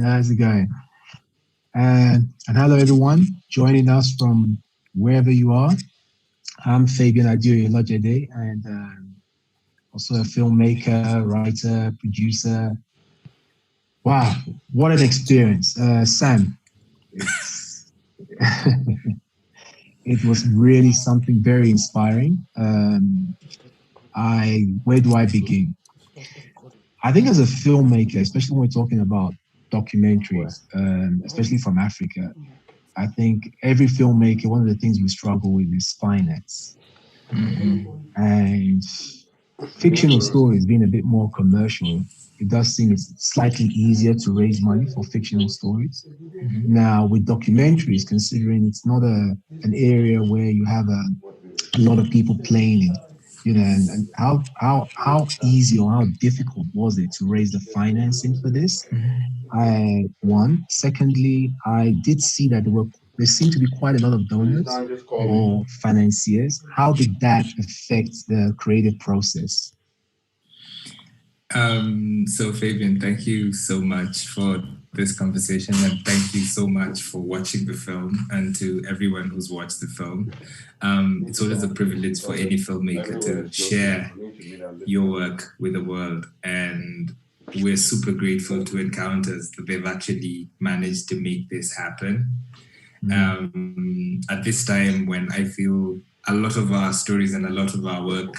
How's it going? And hello, everyone, joining us from wherever you are. I'm Fabian Adiri Lojede, and also a filmmaker, writer, producer. Wow, what an experience. Sam, it's it was really something very inspiring. Where do I begin? I think as a filmmaker, especially when we're talking about documentaries, especially from Africa, I think every filmmaker, one of the things we struggle with is finance. And fictional stories being a bit more commercial, it does seem it's slightly easier to raise money for fictional stories. Now, with documentaries, considering it's not an area where you have a lot of people playing in, and how easy or how difficult was it to raise the financing for this? I one. Secondly, I did see that there seemed to be quite a lot of donors or financiers. How did that affect the creative process? So Fabian, thank you so much for this conversation, and thank you so much for watching the film, and to everyone who's watched the film. It's always a privilege for any filmmaker to share your work with the world, and we're super grateful to Encounters that they've actually managed to make this happen. At this time when I feel a lot of our stories and a lot of our work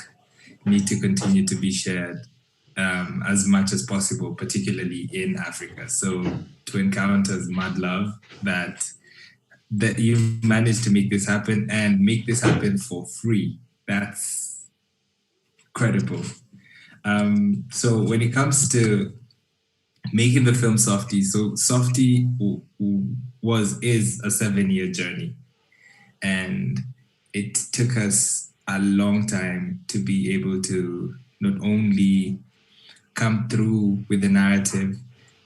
need to continue to be shared as much as possible, particularly in Africa. So to Encounters, mad love that you've managed to make this happen and make this happen for free. That's credible. So when it comes to making the film Softie, so Softie is a 7-year journey, and it took us a long time to be able to not only come through with the narrative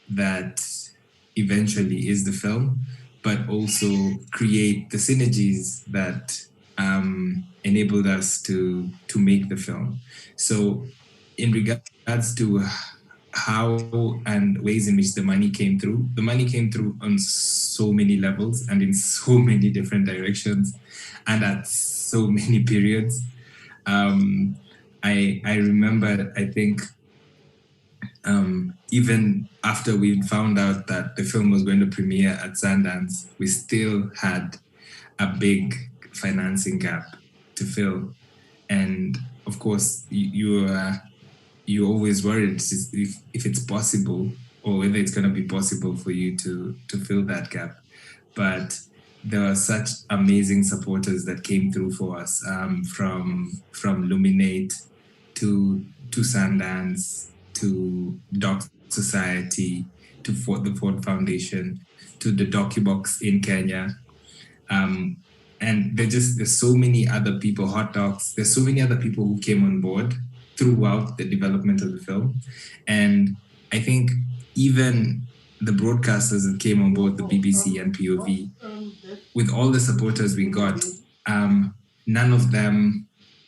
that eventually is the film, but also create the synergies that enabled us to make the film. So in regards to how and ways in which the money came through on so many levels and in so many different directions and at so many periods. I remember, I think, even after we found out that the film was going to premiere at Sundance, we still had a big financing gap to fill. And of course, you always worried if it's possible or whether it's going to be possible for you to fill that gap. But there are such amazing supporters that came through for us, from Luminate to Sundance to Doc Society to the Ford Foundation to the DocuBox in Kenya. And there's so many other people, Hot Docs, there's so many other people who came on board throughout the development of the film. And I think even the broadcasters that came on board, the BBC and POV, with all the supporters we got, none of them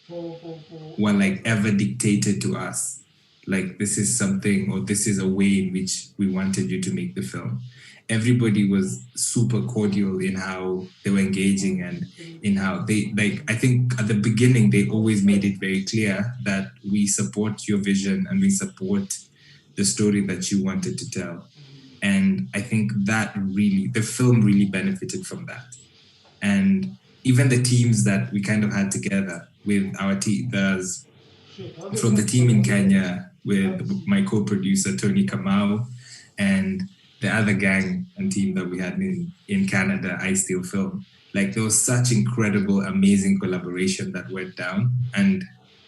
were like ever dictated to us. Like, this is something, or this is a way in which we wanted you to make the film. Everybody was super cordial in how they were engaging and in how they, like, I think at the beginning, they always made it very clear that we support your vision and we support the story that you wanted to tell. And I think that really, the film really benefited from that. And even the teams that we kind of had together with our team, there's from the team in Kenya with my co-producer, Tony Kamau, and the other gang and team that we had in Canada, I Still Film. Like, there was such incredible, amazing collaboration that went down. And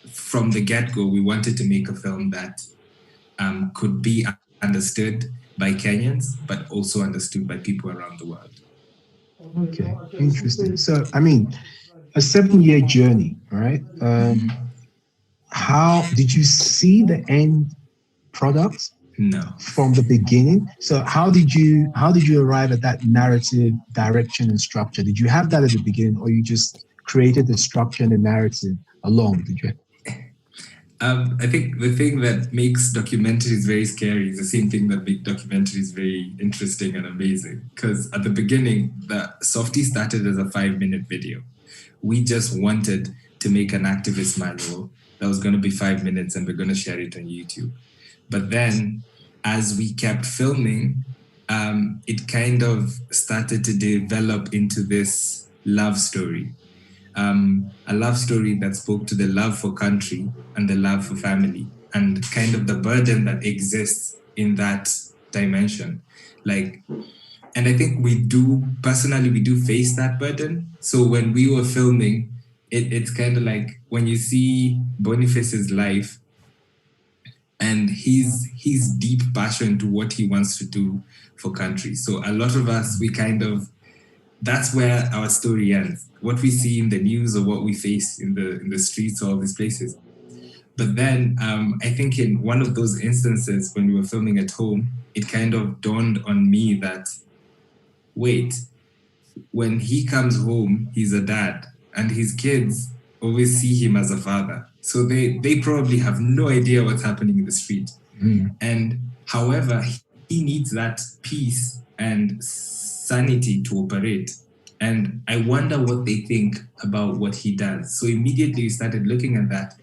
from the get-go, we wanted to make a film that could be understood by Kenyans, but also understood by people around the world. Okay, interesting. So, I mean, a 7-year journey, right? How did you see the end product? No. From the beginning. So how did you arrive at that narrative direction and structure? Did you have that at the beginning, or you just created the structure and the narrative alone? Did you? I think the thing that makes documentaries very scary is the same thing that makes documentaries very interesting and amazing. Because at the beginning, the Softie started as a 5-minute video. We just wanted to make an activist manual that was going to be 5 minutes and we're going to share it on YouTube. But then, as we kept filming, it kind of started to develop into this love story. A love story that spoke to the love for country and the love for family and kind of the burden that exists in that dimension. Like, and I think we do face that burden. So when we were filming, it's kind of like when you see Boniface's life and his deep passion to what he wants to do for country. So a lot of us, we kind of, that's where our story ends. What we see in the news or what we face in the streets or all these places. But then I think in one of those instances when we were filming at home, it kind of dawned on me that, wait, when he comes home, he's a dad, and his kids always see him as a father. So they probably have no idea what's happening in the street. And however, he needs that peace and sanity to operate. And I wonder what they think about what he does. So immediately we started looking at that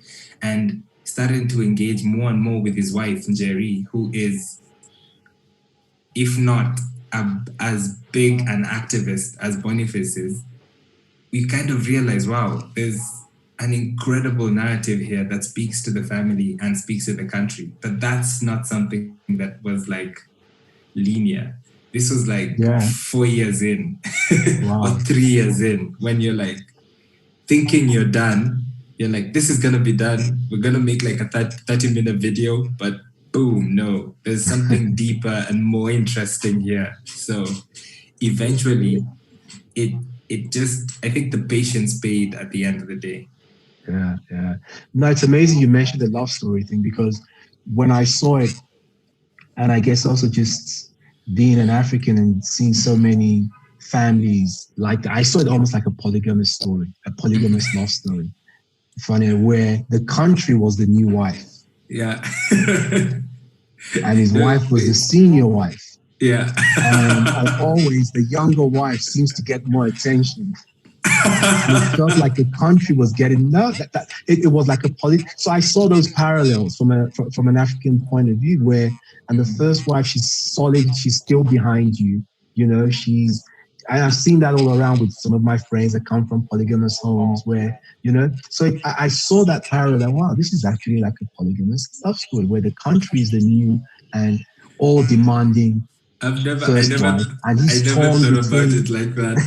and started to engage more and more with his wife, Jerry, who is, if not as big an activist as Boniface is. We kind of realize, wow, there's an incredible narrative here that speaks to the family and speaks to the country. But that's not something that was like linear. This was like 4 years in or 3 years in, when you're like thinking you're done. You're like, this is going to be done. We're going to make like a 30-minute video, but boom, no, there's something deeper and more interesting here. So eventually it just, I think the patience paid at the end of the day. Yeah. No, it's amazing you mentioned the love story thing, because when I saw it, and I guess also just being an African and seeing so many families like that, I saw it almost like a polygamous story, a polygamous love story. Funny, where the country was the new wife. Yeah. And his wife was the senior wife. Yeah. And always the younger wife seems to get more attention. It felt like the country was getting it was like a so I saw those parallels from an African point of view, where, and the first wife, she's solid, she's still behind you, I've seen that all around with some of my friends that come from polygamous homes, where, so I saw that parallel. Wow, this is actually like a polygamous love story where the country is the new and all demanding. I never thought about it like that.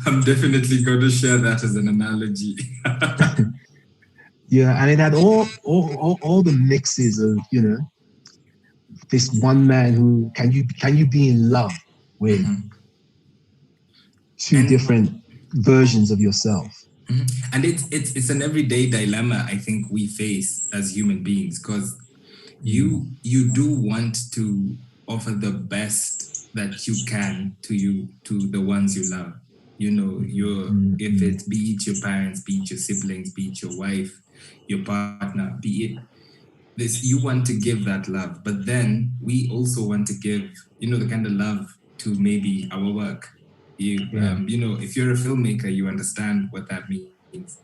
I'm definitely going to share that as an analogy. Yeah, and it had all the mixes of, this one man who can you be in love with two different versions of yourself. And it's an everyday dilemma I think we face as human beings, because you do want to offer the best that you can to the ones you love. If it's, be it your parents, be it your siblings, be it your wife, your partner, be it this, you want to give that love, but then we also want to give, the kind of love to maybe our work. If you're a filmmaker, you understand what that means.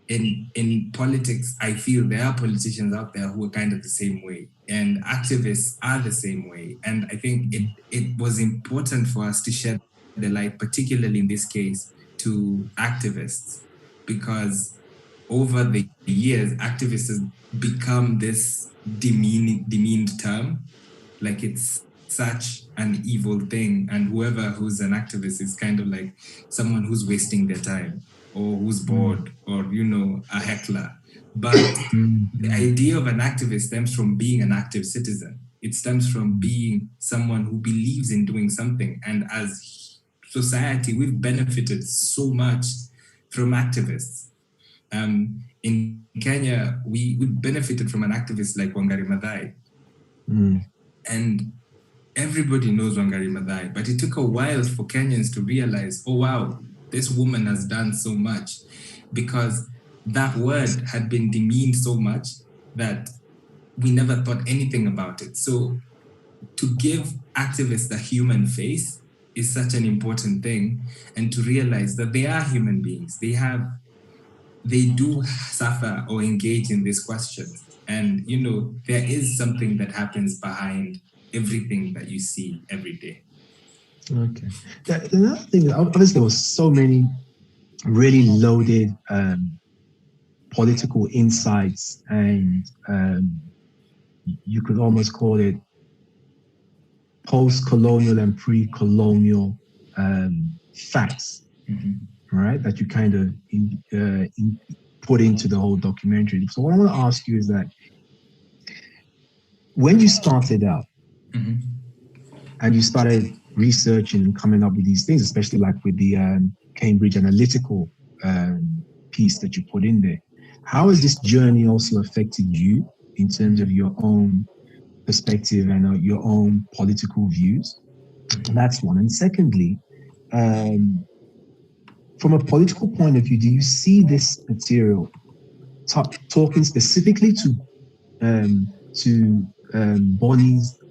In politics, I feel there are politicians out there who are kind of the same way, and activists are the same way. And I think it was important for us to shed the light, particularly in this case, to activists, because over the years, activists has become this demeaned term, like it's such an evil thing, and whoever who's an activist is kind of like someone who's wasting their time, or who's bored, or a heckler. But the idea of an activist stems from being an active citizen. It stems from being someone who believes in doing something. And as society, we've benefited so much from activists. In Kenya, we benefited from an activist like Wangari Maathai. And everybody knows Wangari Maathai, but it took a while for Kenyans to realize, oh wow, this woman has done so much. Because that word had been demeaned so much that we never thought anything about it. So to give activists a human face is such an important thing, and to realize that they are human beings. They do suffer or engage in these questions. And, there is something that happens behind everything that you see every day. Okay. Another thing, obviously, there was so many really loaded political insights, and you could almost call it post-colonial and pre-colonial facts, right? That you kind of put into the whole documentary. So what I want to ask you is that when you started out and you started researching and coming up with these things, especially like with the Cambridge analytical piece that you put in there, how has this journey also affected you in terms of your own perspective and your own political views? That's one. And secondly, from a political point of view, do you see this material talking specifically to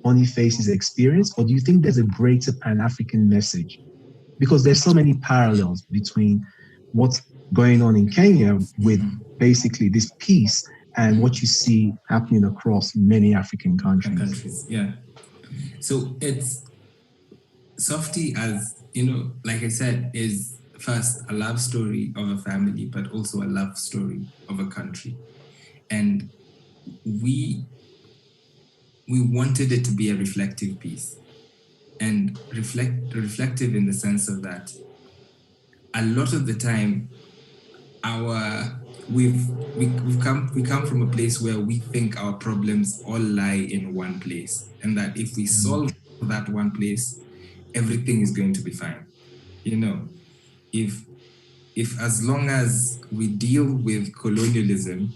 Boniface's experience, or do you think there's a greater Pan-African message? Because there's so many parallels between what's going on in Kenya with basically this piece and what you see happening across many African countries. Yeah. So it's Softie, as like I said, is first a love story of a family, but also a love story of a country. And we wanted it to be a reflective piece, and reflective in the sense of that a lot of the time we come from a place where we think our problems all lie in one place, and that if we solve that one place, everything is going to be fine. If as long as we deal with colonialism,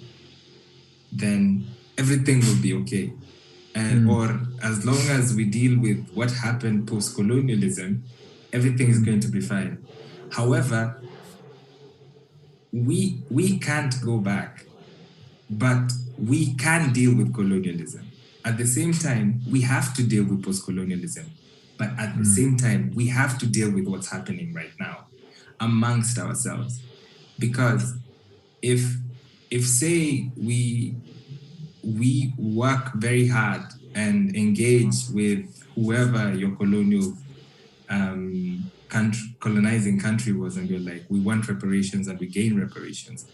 then everything will be okay. Or as long as we deal with what happened post-colonialism, everything is going to be fine. However, we can't go back, but we can deal with colonialism. At the same time, we have to deal with post-colonialism, but at the same time, we have to deal with what's happening right now amongst ourselves. Because if say we work very hard and engage with whoever your colonizing country was, and we're like, we want reparations and we gain reparations,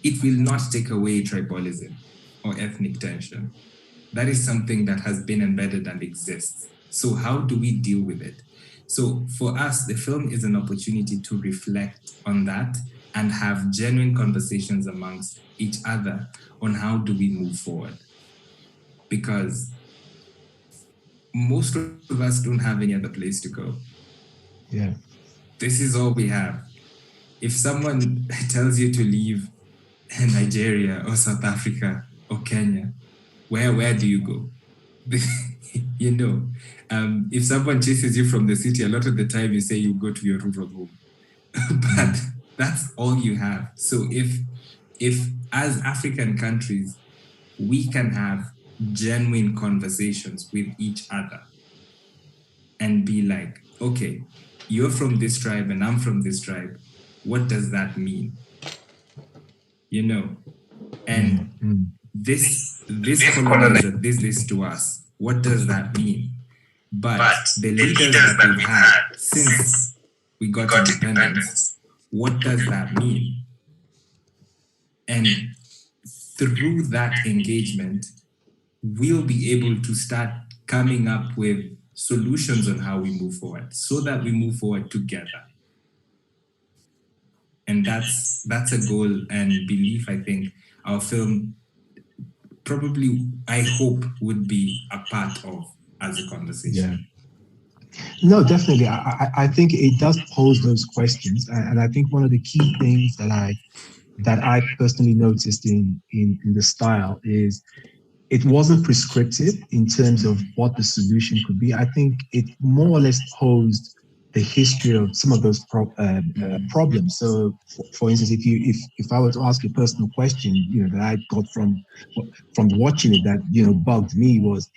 it will not take away tribalism or ethnic tension. That is something that has been embedded and exists. So how do we deal with it? So for us, the film is an opportunity to reflect on that and have genuine conversations amongst each other on how do we move forward. Because most of us don't have any other place to go. Yeah. This is all we have. If someone tells you to leave Nigeria or South Africa or Kenya, where do you go? If someone chases you from the city, a lot of the time you say you go to your rural home. But that's all you have. So if as African countries, we can have genuine conversations with each other and be like, okay, you're from this tribe and I'm from this tribe. What does that mean? And this colonizer did this to us. What does that mean? But the leaders that we've had since we got independence, what does that mean? And through that engagement, we'll be able to start coming up with solutions on how we move forward, so that we move forward together. And that's a goal and belief I think our film probably, I hope, would be a part of as a conversation. Yeah. No, definitely. I think it does pose those questions, and I think one of the key things that I personally noticed in the style is it wasn't prescriptive in terms of what the solution could be. I think it more or less posed the history of some of those problems. So, for instance, if I were to ask you a personal question, that I got from watching it that bugged me was,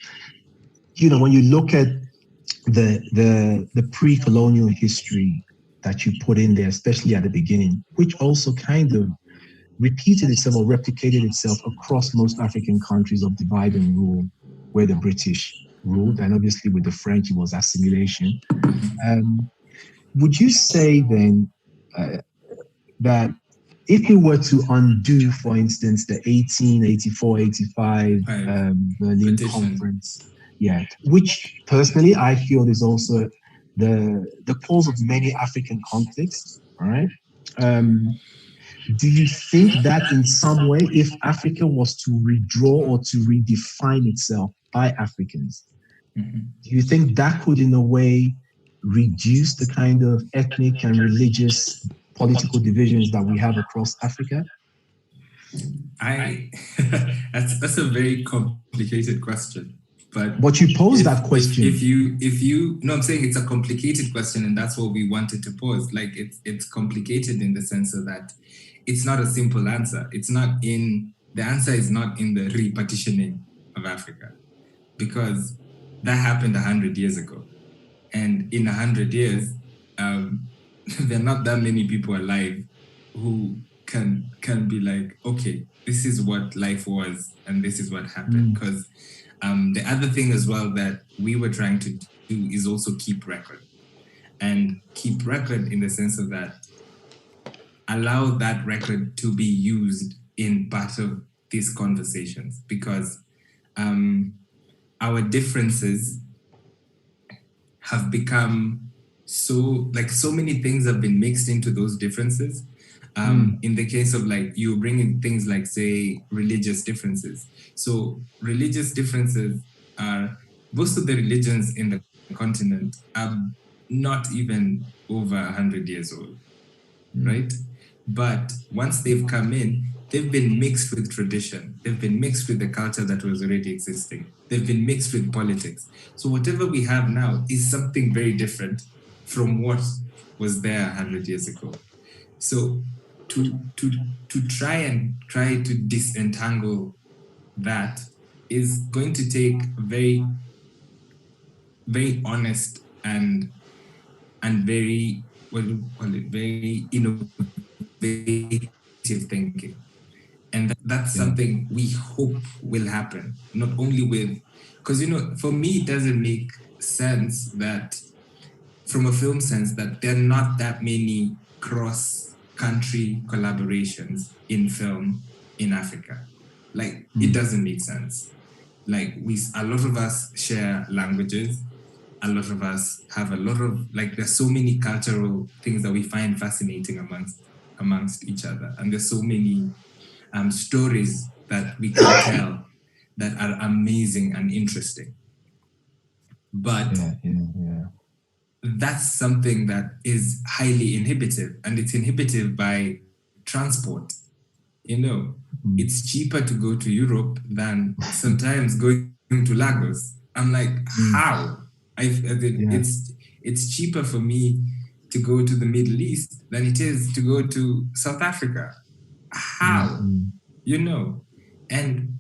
when you look at the pre-colonial history that you put in there, especially at the beginning, which also kind of repeated itself or replicated itself across most African countries of divide and rule, where the British ruled, and obviously with the French, it was assimilation. Would you say then that if you were to undo, for instance, the 1884-85 Berlin Conference, which personally I feel is also the cause of many African conflicts, all right? Do you think that in some way, if Africa was to redraw or to redefine itself by Africans, do you think that could in a way reduce the kind of ethnic and religious political divisions that we have across Africa? That's a very complicated question. But you pose that question. If you no, I'm saying it's a complicated question, and that's what we wanted to pose. Like it's complicated in the sense of that it's not a simple answer. The answer is not in the repartitioning of Africa, because that happened 100 years ago. And in 100 years, there are not that many people alive who can be like, okay, this is what life was and this is what happened. Because the other thing as well that we were trying to do is also keep record. And keep record in the sense of that, allow that record to be used in part of these conversations, because our differences have become so many things have been mixed into those differences. In the case of like you bring in things like, say, religious differences. So religious differences are, most of the religions in the continent are not even over 100 years old, right? But once they've come in, they've been mixed with tradition. They've been mixed with the culture that was already existing. They've been mixed with politics. So whatever we have now is something very different from what was there 100 years ago. So to try to disentangle that is going to take very, very honest and very, what do you call it, very innovative thinking. And that's something we hope will happen, not only with, because, for me, it doesn't make sense that, from a film sense, that there are not that many cross-country collaborations in film in Africa. Like, it doesn't make sense. Like, a lot of us share languages. A lot of us have a lot of, like, there's so many cultural things that we find fascinating amongst each other. And there's so many stories that we can tell that are amazing and interesting. But that's something that is highly inhibitive, and it's inhibitive by transport. It's cheaper to go to Europe than sometimes going to Lagos. I'm like, how? It's cheaper for me to go to the Middle East than it is to go to South Africa. How? And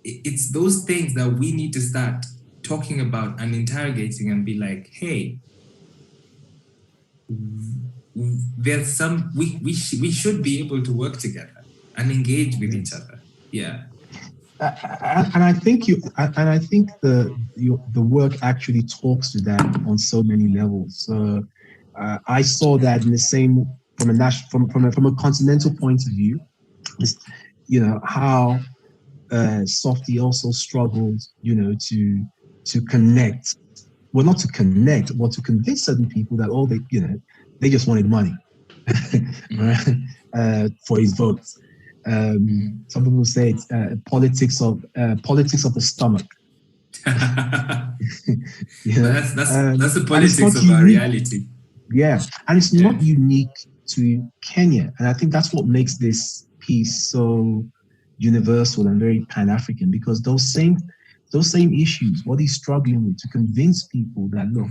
it's those things that we need to start talking about and interrogating and be like, hey, there's some, we should be able to work together and engage with each other. And I think the work actually talks to that on so many levels. So I saw that in the same, from a continental point of view, how Softie also struggled, to connect. Well, not to connect, but to convince certain people that they just wanted money for his votes. Some people say it's politics of the stomach. That's the politics of our reality. Yeah, and it's not unique to Kenya, and I think that's what makes this piece so universal and very Pan-African, because those same issues, what he's struggling with, to convince people that, look,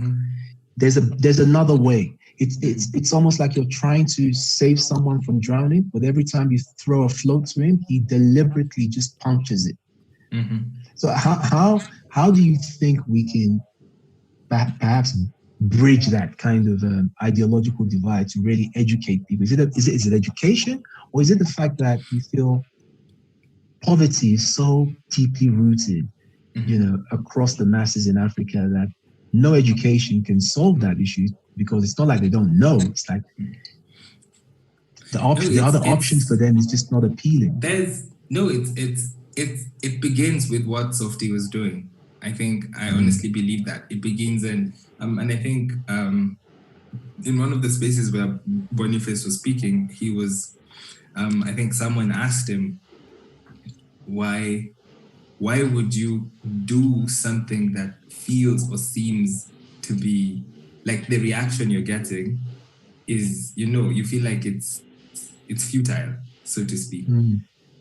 there's another way. It's almost like you're trying to save someone from drowning, but every time you throw a float to him, he deliberately just punctures it. So how do you think we can perhaps bridge that kind of ideological divide to really educate people? Is it education, or is it the fact that we feel poverty is so deeply rooted, across the masses in Africa, that no education can solve that issue, because it's not like they don't know. It's like the other options for them is just not appealing. It begins with what Softie was doing. I think I honestly believe that it begins and I think in one of the spaces where Boniface was speaking, he was I think someone asked him, why would you do something that feels or seems to be like, the reaction you're getting is, you feel like it's futile, so to speak.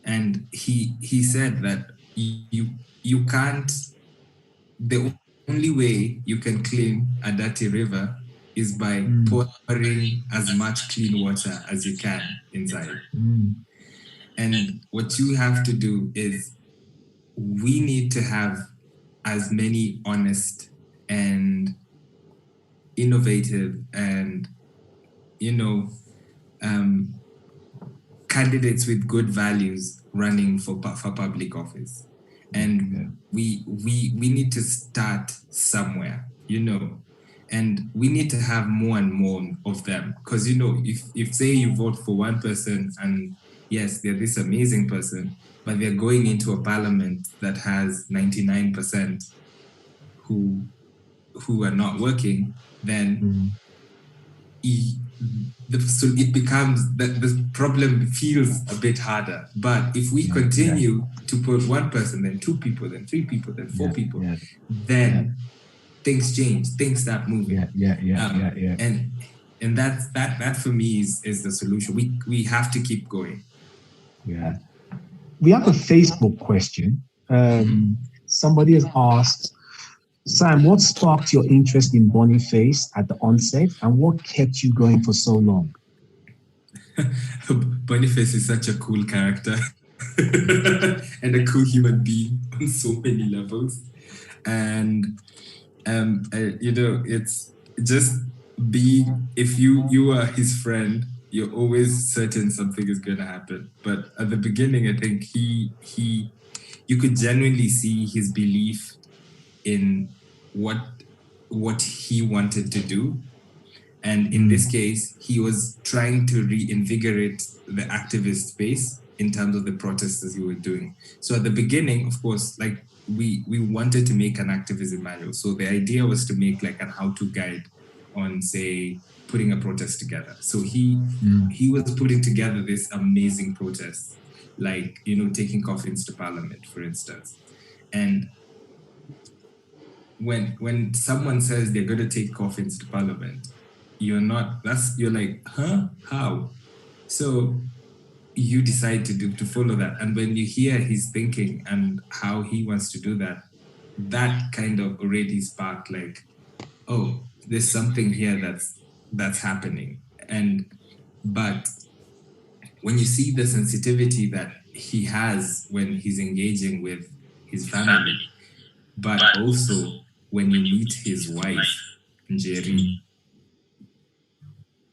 And he said that you can't, the only way you can clean a dirty river is by pouring as much clean water as you can inside. And what you have to do is, we need to have as many honest and innovative and candidates with good values running for public office. And we need to start somewhere, and we need to have more and more of them, because if say you vote for one person and yes, they're this amazing person, but they're going into a parliament that has 99% who are not working, then so it becomes that the problem feels a bit harder. But if we continue to put one person, then two people, then three people, then four people, then things change, things start moving. And that for me is the solution. We have to keep going. Yeah. We have a Facebook question. Somebody has asked, Sam, what sparked your interest in Boniface at the onset, and what kept you going for so long? Boniface is such a cool character and a cool human being on so many levels. And it's just being, if you are his friend, you're always certain something is going to happen. But at the beginning, I think you could genuinely see his belief in what he wanted to do. And in this case, he was trying to reinvigorate the activist space in terms of the protests he was doing. So at the beginning, of course, like we wanted to make an activism manual. So the idea was to make like an how-to guide on, say, putting a protest together. So he was putting together this amazing protest, like, taking coffins to parliament, for instance. And when someone says they're going to take coffins to parliament, you're like, huh? How? So you decide to follow that. And when you hear his thinking and how he wants to do that, that kind of already sparked like, oh, there's something here that's happening. But when you see the sensitivity that he has when he's engaging with his family, but also when you meet his wife, Njeri,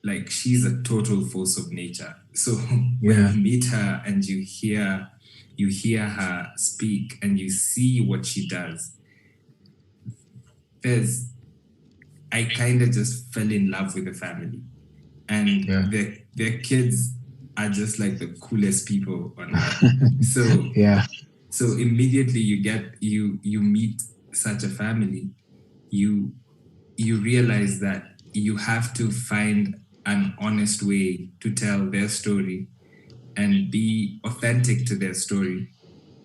like, she's a total force of nature. So when you meet her and you hear her speak and you see what she does, I kind of just fell in love with the family. And their kids are just like the coolest people on earth. So immediately you meet such a family, you realize that you have to find an honest way to tell their story and be authentic to their story,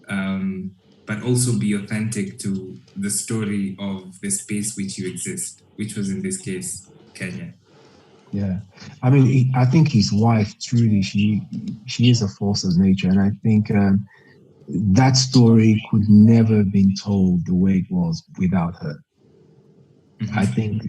but also be authentic to the story of the space which you exist, which was in this case Kenya. Yeah, I mean, I think his wife truly, she is a force of nature, and I think that story could never have been told the way it was without her. I think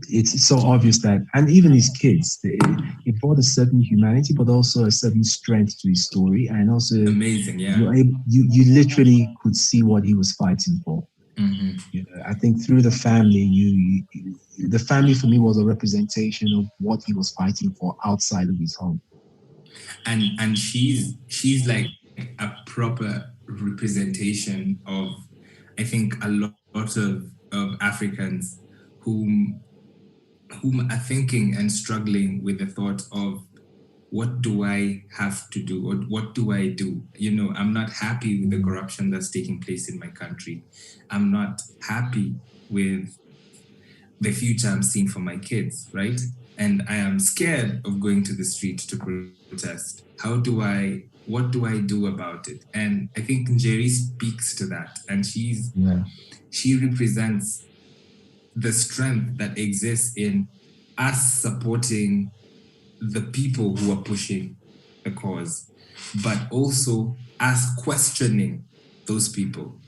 it's so obvious that, and even his kids, it brought a certain humanity, but also a certain strength to his story, and also Amazing, yeah. you literally could see what he was fighting for. Hmm. You know, I think through the family, the family for me was a representation of what he was fighting for outside of his home. And she's like a proper representation of, I think, a lot of Africans whom whom are thinking and struggling with the thought of, what do I have to do, or what do I do? You know, I'm not happy with the Mm, corruption that's taking place in my country. I'm not happy with the future I'm seeing for my kids, right? And I am scared of going to the street to protest. What do I do about it? And I think Njeri speaks to that. And yeah, she represents the strength that exists in us supporting the people who are pushing the cause, but also us questioning those people,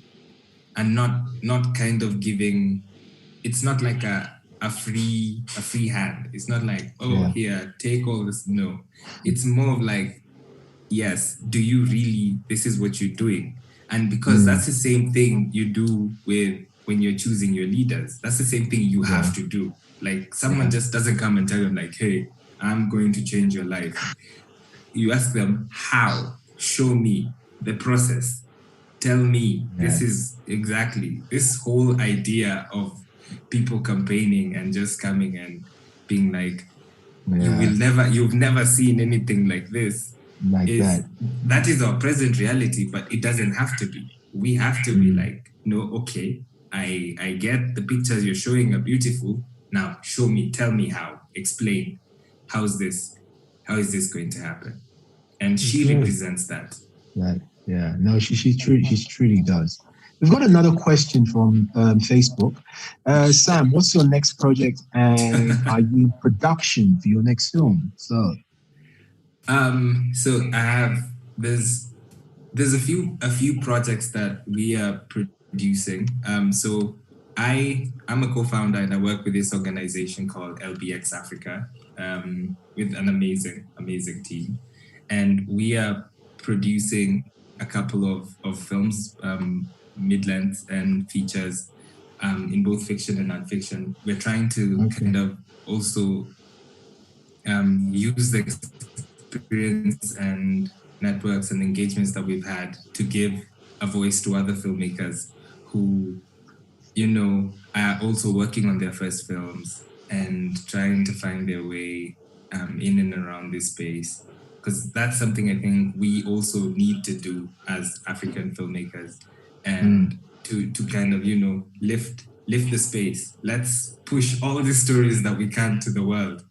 and not kind of giving. It's not like a free hand. It's not like, oh, yeah, here, take all this. No, it's more of like, yes, do you really, this is what you're doing? And because mm, that's the same thing you do with when you're choosing your leaders, that's the same thing you yeah, have to do. Like, someone yeah, just doesn't come and tell them like, hey, I'm going to change your life. You ask them, how? Show me the process. Tell me, this yeah, is exactly this whole idea of people campaigning and just coming and being like, yeah, you've never seen anything like this. like Is that. that is our present reality, but it doesn't have to be. We have to be Mm, like, no, okay, I get the pictures you're showing are beautiful. Now show me, tell me how, explain. How's this? How is this going to happen? And she good. represents that. Right. Yeah. No, she truly does. We've got another question from Facebook. Sam, what's your next project, and are you in production for your next film? So, So I have there's a few projects that we are producing. So I'm a co-founder and I work with this organization called LBX Africa, with an amazing team, and we are producing a couple of films, mid-length and features, in both fiction and nonfiction. We're trying to okay, kind of also use the experience and networks and engagements that we've had to give a voice to other filmmakers who, are also working on their first films and trying to find their way in and around this space. Because that's something I think we also need to do as African filmmakers, mm, and to kind of, lift the space. Let's push all the stories that we can to the world,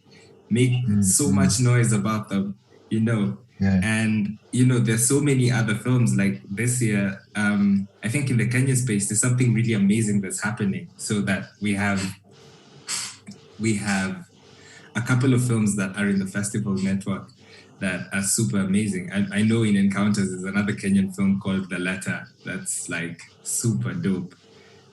make so mm, much noise about them, you know. yeah, And there's so many other films like this year. I think in the Kenyan space, there's something really amazing that's happening. So that we have a couple of films that are in the festival network that are super amazing. I know in Encounters there's another Kenyan film called The Letter that's like super dope,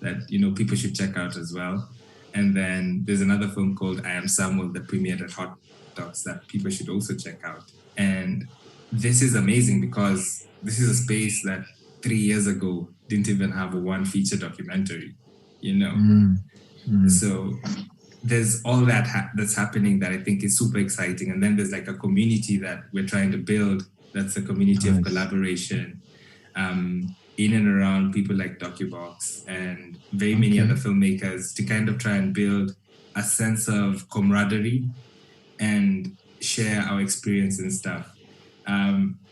that people should check out as well. And then there's another film called I Am Samuel that premiered at Hot Docs that people should also check out. And this is amazing because this is a space that 3 years ago didn't even have a one feature documentary, you know. mm, mm, So there's all that that's happening that I think is super exciting. And then there's like a community that we're trying to build. That's a community of nice. collaboration, in and around people like DocuBox and very many other Okay, filmmakers, to kind of try and build a sense of camaraderie and share our experience and stuff.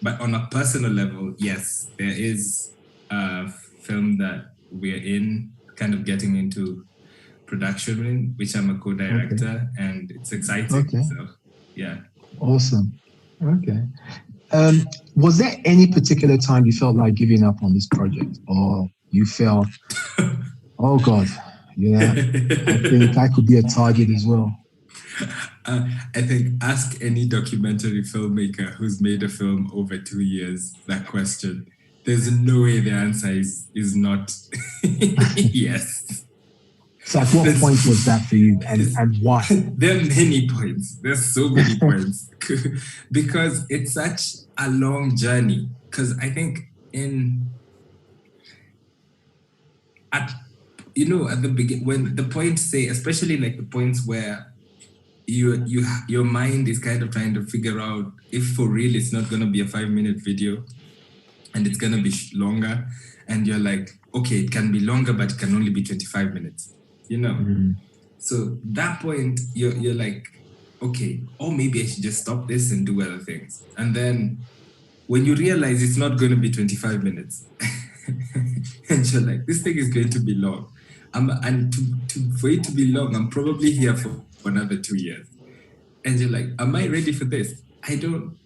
But on a personal level, yes, there is a film that we're in, kind of getting into production in, which I'm a okay, co-director, and it's exciting. okay, So, yeah. awesome. Okay. Was there any particular time you felt like giving up on this project, or you felt, oh God, you know, I think I could be a target as well? I think ask any documentary filmmaker who's made a film over 2 years that question. There's no way the answer is not yes. So at what point was that for you, and why? There are many points. There's so many points because it's such a long journey. Because I think at the beginning, when the points say, especially like the points where your mind is kind of trying to figure out if for real it's not going to be a 5-minute video and it's going to be longer, and you're like, okay, it can be longer, but it can only be 25 minutes, So that point, you're like, okay, or maybe I should just stop this and do other things. And then when you realize it's not going to be 25 minutes, and you're like, this thing is going to be long. And for it to be long, I'm probably here for another 2 years. And you're like, am I ready for this? I don't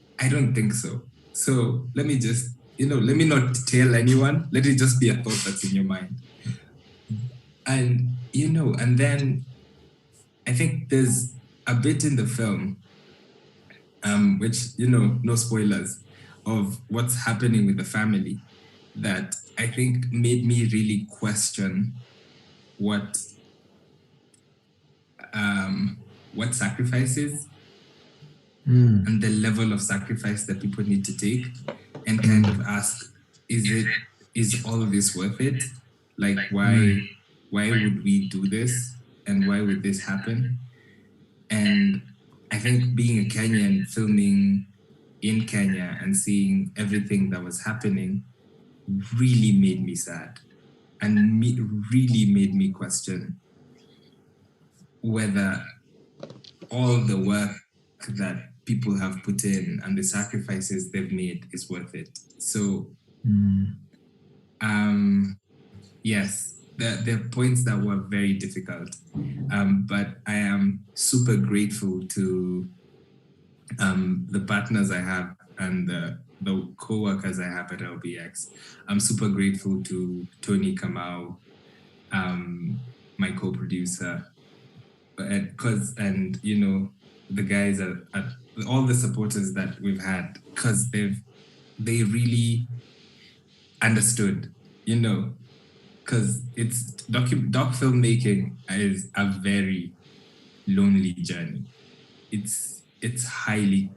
think so. So let me just, let me not tell anyone. Let it just be a thought that's in your mind. And, and then I think there's a bit in the film, which, no spoilers, of what's happening with the family that I think made me really question what sacrifice is and the level of sacrifice that people need to take, and kind of ask, is all of this worth it? Like, why would we do this, and why would this happen? And I think being a Kenyan, filming in Kenya and seeing everything that was happening really made me sad, and really made me question whether all the work that people have put in and the sacrifices they've made is worth it. So, yes, there are points that were very difficult, but I am super grateful to the partners I have and the co-workers I have at LBX. I'm super grateful to Tony Kamau, my co-producer, and the guys at all the supporters that we've had, because they really understood, because it's doc filmmaking is a very lonely journey. It's highly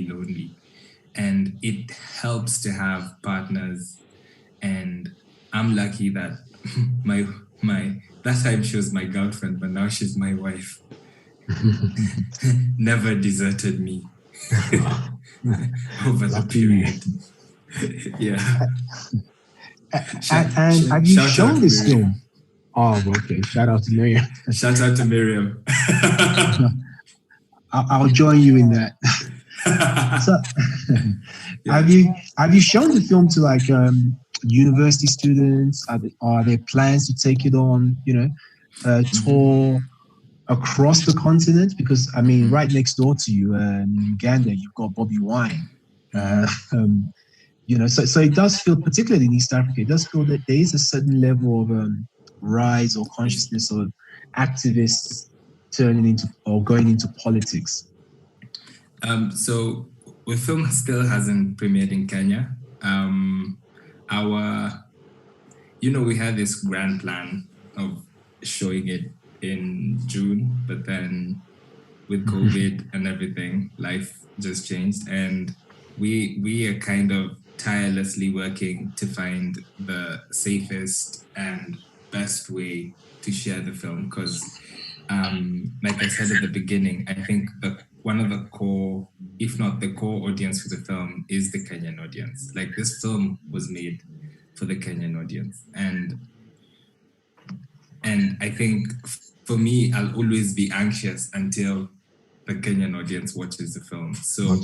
lonely, and it helps to have partners. And I'm lucky that my that time she was my girlfriend, but now she's my wife. Never deserted me over the period. Yeah. And have you shown this film? Oh, okay. Shout out to Miriam. Shout out to Miriam. I'll join you in that. So, have you shown the film to like university students? Are there plans to take it on, tour across the continent? Because I mean, right next door to you in Uganda, you've got Bobby Wine. So it does feel, particularly in East Africa, it does feel that there is a certain level of rise or consciousness of activists turning into or going into politics. So the film still hasn't premiered in Kenya. We had this grand plan of showing it in June, but then with COVID and everything, life just changed, and we are kind of tirelessly working to find the safest and best way to share the film, because like I said at the beginning, I think one of the core, if not the core audience for the film is the Kenyan audience. Like, this film was made for the Kenyan audience. And I think for me, I'll always be anxious until the Kenyan audience watches the film. So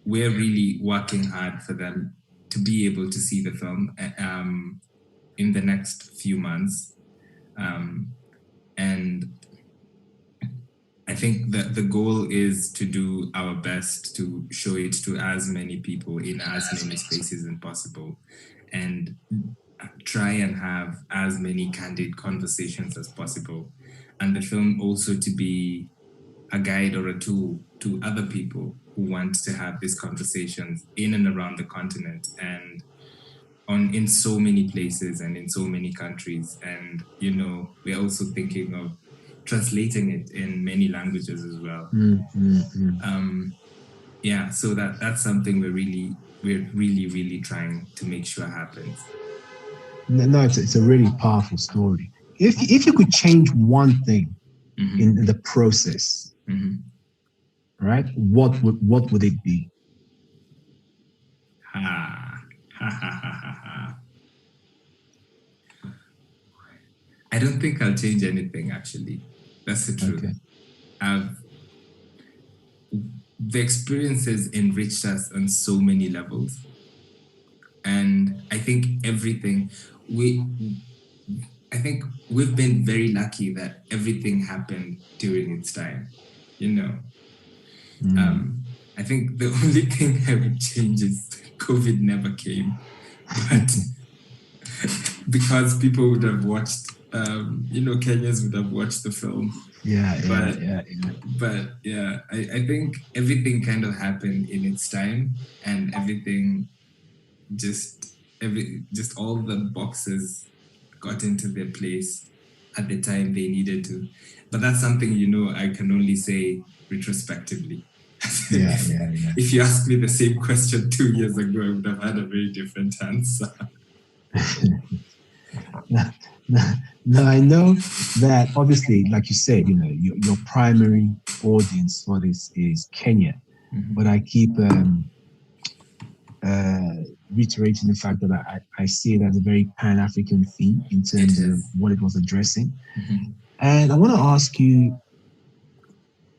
we're really working hard for them to be able to see the film in the next few months. And I think that the goal is to do our best to show it to as many people in as many spaces as possible, and try and have as many candid conversations as possible. And the film also to be a guide or a tool to other people who want to have these conversations in and around the continent. And in so many places and in so many countries. And, we're also thinking of translating it in many languages as well. Yeah, so that's something we're really, really trying to make sure happens. No, it's a really powerful story. If you could change one thing in the process, right? What would it be? I don't think I'll change anything, actually. That's the truth. Okay. The experiences enriched us on so many levels. And I think I think we've been very lucky that everything happened during its time, I think the only thing I would change is COVID never came, but because people would have watched, Kenyans would have watched the film. But yeah, I think everything kind of happened in its time, and everything just all the boxes got into their place at the time they needed to. But that's something, I can only say retrospectively. If you asked me the same question 2 years ago, I would have had a very different answer. No, I know that obviously, like you said, your primary audience for this is Kenya, but I keep reiterating the fact that I see it as a very Pan-African theme in terms of what it was addressing. And I want to ask you,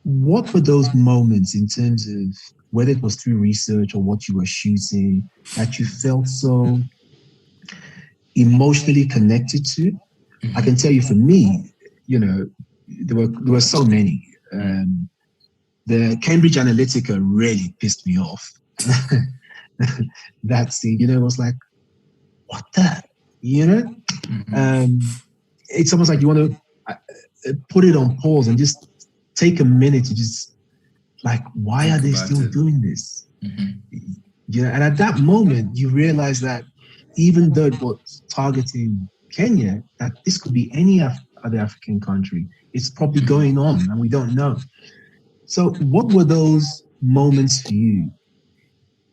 what were those moments in terms of whether it was through research or what you were shooting that you felt so emotionally connected to? I can tell you, for me, there were so many. The Cambridge Analytica really pissed me off. That scene, it was like, what the, it's almost like you want to put it on pause and just take a minute to just like, why are they still doing this? And at that moment, you realize that even though it was targeting Kenya, that this could be any other African country. It's probably going on and we don't know. So what were those moments for you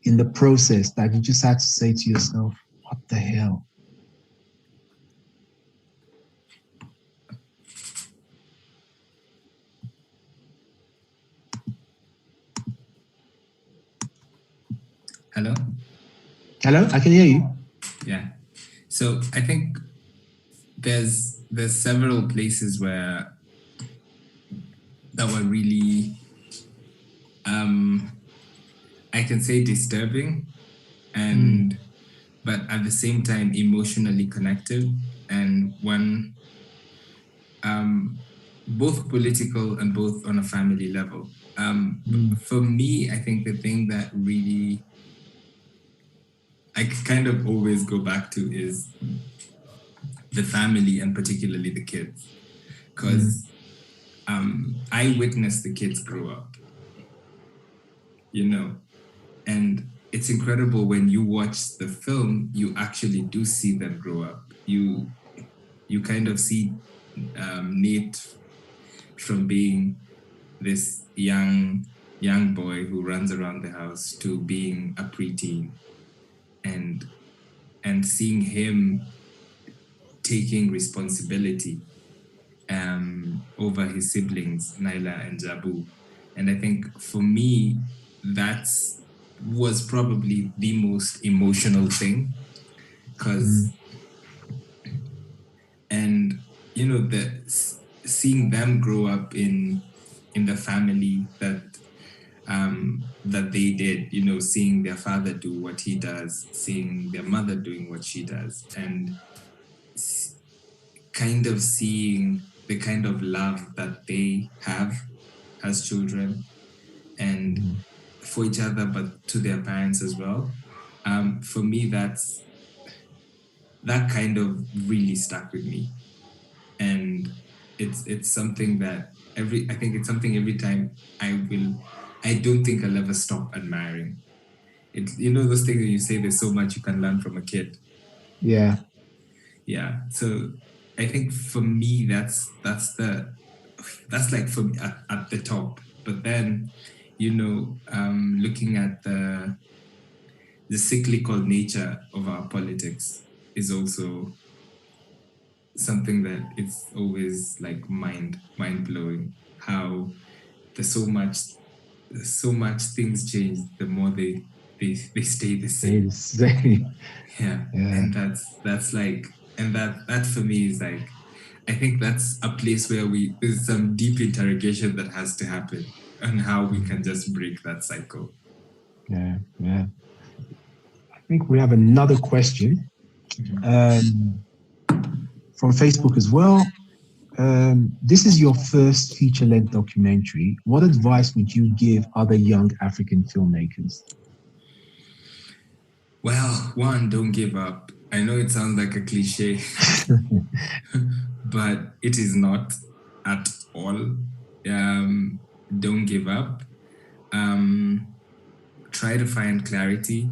in the process that you just had to say to yourself, what the hell? Hello? Hello, I can hear you. Yeah. So I think there's several places where that were really, I can say disturbing, and but at the same time emotionally connected, and one, both political and both on a family level. For me, I think the thing that really I kind of always go back to is the family, and particularly the kids, because I witnessed the kids grow up, and it's incredible when you watch the film, you actually do see them grow up. You kind of see Nate from being this young boy who runs around the house to being a preteen, and seeing him taking responsibility over his siblings, Naila and Jabu. And I think for me, that was probably the most emotional thing, because and seeing them grow up in the family that they did, seeing their father do what he does, seeing their mother doing what she does, and kind of seeing the kind of love that they have as children, and for each other, but to their parents as well. For me, that kind of really stuck with me, and it's something that I think it's something every time I don't think I'll ever stop admiring. It's those things that you say, there's so much you can learn from a kid. Yeah. Yeah. So I think for me, that's like for me at the top. But then, looking at the cyclical nature of our politics is also something that it's always like mind blowing. How there's so much things change the more they stay the Stay the same. same. Yeah. Yeah. And that's like, and that for me is like, I think that's a place where there's some deep interrogation that has to happen on how we can just break that cycle. Yeah. Yeah. I think we have another question um, from Facebook as well. This is your first feature-length documentary. What advice would you give other young African filmmakers? Well, one, don't give up. I know it sounds like a cliche, but it is not at all. Don't give up. Um, Try to find clarity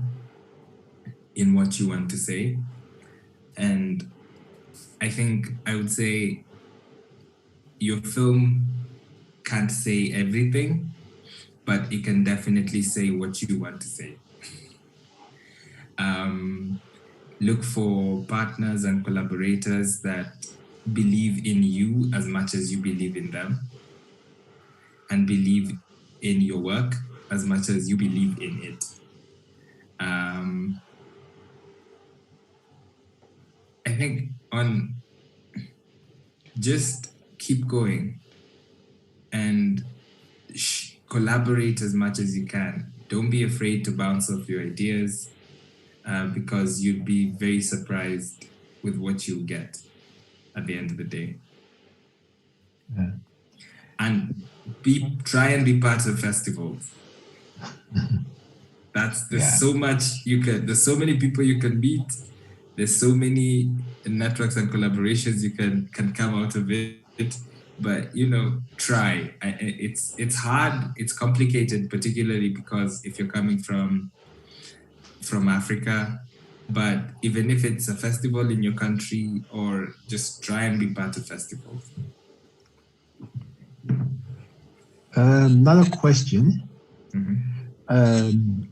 in what you want to say. And I think I would say your film can't say everything, but it can definitely say what you want to say. Um, Look for partners and collaborators that believe in you as much as you believe in them, and believe in your work as much as you believe in it. Um, I think on just keep going and collaborate as much as you can. Don't be afraid to bounce off your ideas, because you'd be very surprised with what you'll get at the end of the day. Yeah. And try and be part of festivals. There's Yeah. so much there's so many people you can meet. There's so many networks and collaborations you can come out of it. But try. It's hard. It's complicated, particularly because if you're coming from Africa. But even if it's a festival in your country, or just try and be part of festivals. Another question. Um,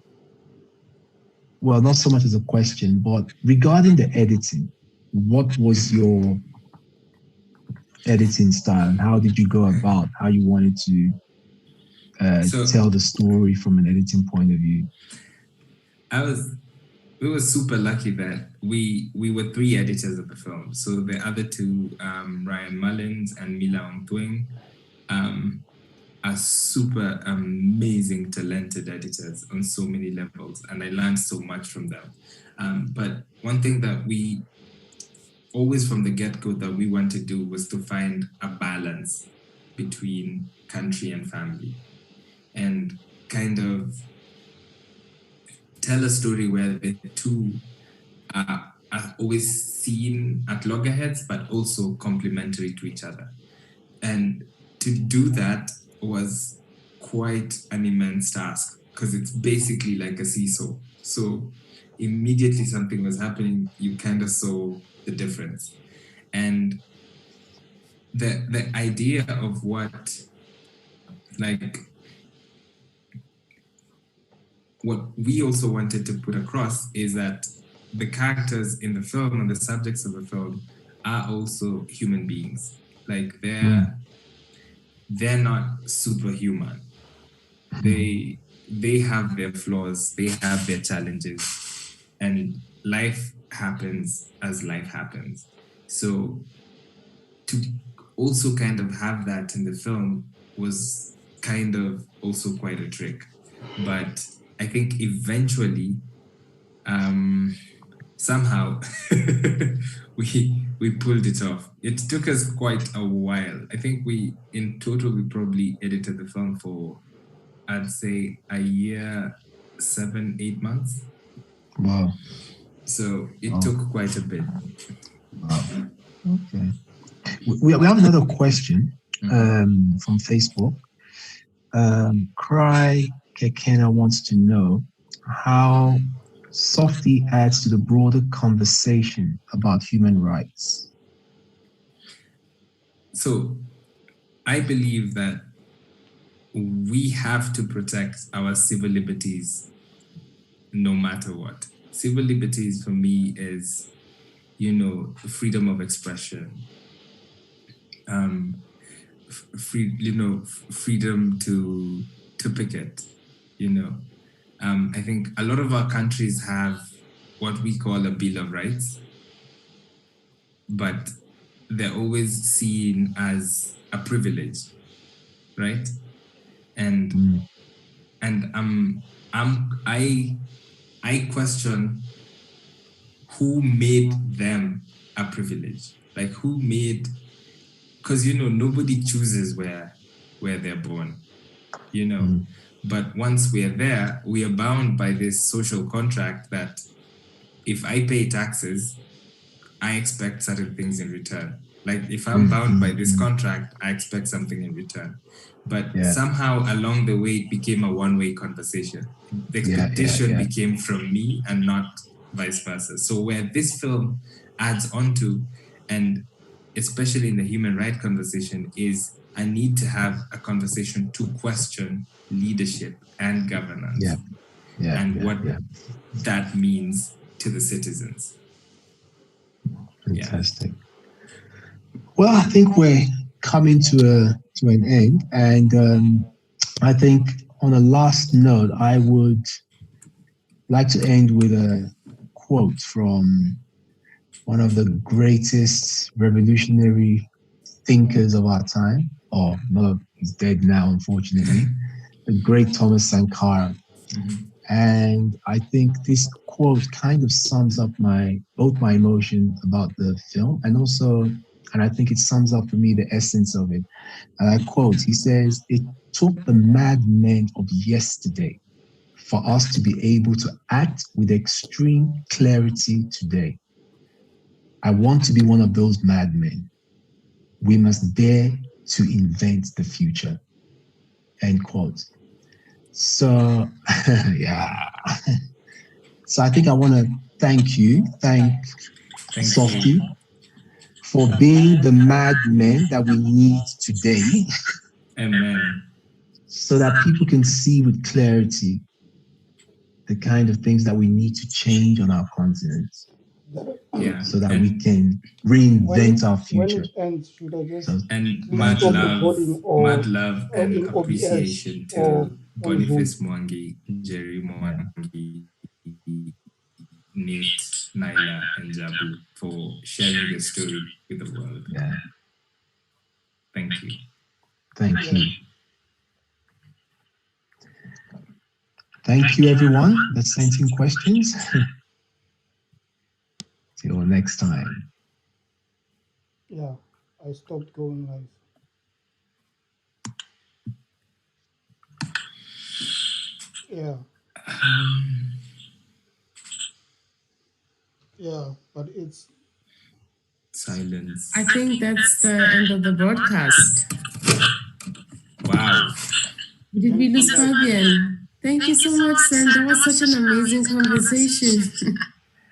well, not so much as a question, but regarding the editing, what was your editing style and how did you go about how you wanted to So tell the story from an editing point of view? we were super lucky that we were three editors of the film. So the other two, Ryan Mullins and Mila Ongtwing, are super amazing, talented editors on so many levels, and I learned so much from them. But one thing that we always from the get-go that we want to do was to find a balance between country and family, and kind of tell a story where the two are always seen at loggerheads, but also complementary to each other. And to do that was quite an immense task, because it's basically like a seesaw. So immediately something was happening, you kind of saw the difference. And the idea of what we also wanted to put across is that the characters in the film and the subjects of the film are also human beings. Like they're not superhuman. They have their flaws, they have their challenges, and life happens as life happens. So to also kind of have that in the film was kind of also quite a trick. But I think eventually, somehow we pulled it off. It took us quite a while. I think in total we probably edited the film for, I'd say, a year, 7-8 months. Wow. So it took quite a bit. Wow. Okay. We have another question from Facebook. Cry Kekena wants to know how Softie adds to the broader conversation about human rights? So I believe that we have to protect our civil liberties no matter what. Civil liberties for me is, freedom of expression, freedom to picket. I think a lot of our countries have what we call a Bill of Rights, but they're always seen as a privilege, right? And I question who made them a privilege. Like who made, because nobody chooses where they're born, but once we're there, we are bound by this social contract that if I pay taxes, I expect certain things in return. Like if I'm bound by this contract, I expect something in return. But somehow along the way, it became a one-way conversation. The expectation became from me and not vice versa. So where this film adds onto, and especially in the human rights conversation, is a need to have a conversation to question leadership and governance and what that means to the citizens. Fantastic. Well, I think we're coming to an end, and I think on a last note, I would like to end with a quote from one of the greatest revolutionary thinkers of our time. Oh, no, he's dead now, unfortunately. The great Thomas Sankara. And I think this quote kind of sums up both my emotion about the film and I think it sums up for me the essence of it. And I quote, he says, "It took the madmen of yesterday for us to be able to act with extreme clarity today. I want to be one of those madmen. We must dare to invent the future." End quote. So, yeah. So I think I want to thank Softie for being the madman that we need today. Amen. So that people can see with clarity the kind of things that we need to change on our continent. So that we can reinvent our future. When it ends, should I just and mad love and appreciation to Boniface Mwangi, Jerry Mwangi, Nate, Naila, and Jabu for sharing their story with the world. Yeah. Thank you. Thank you. Thank you, everyone that sent in questions. Till next time. Yeah, I stopped going live. Yeah. Yeah, but it's silence. I think that's the end of the broadcast. Wow. Did we lose Fabian? Thank you so much, Sam. That was such an amazing conversation.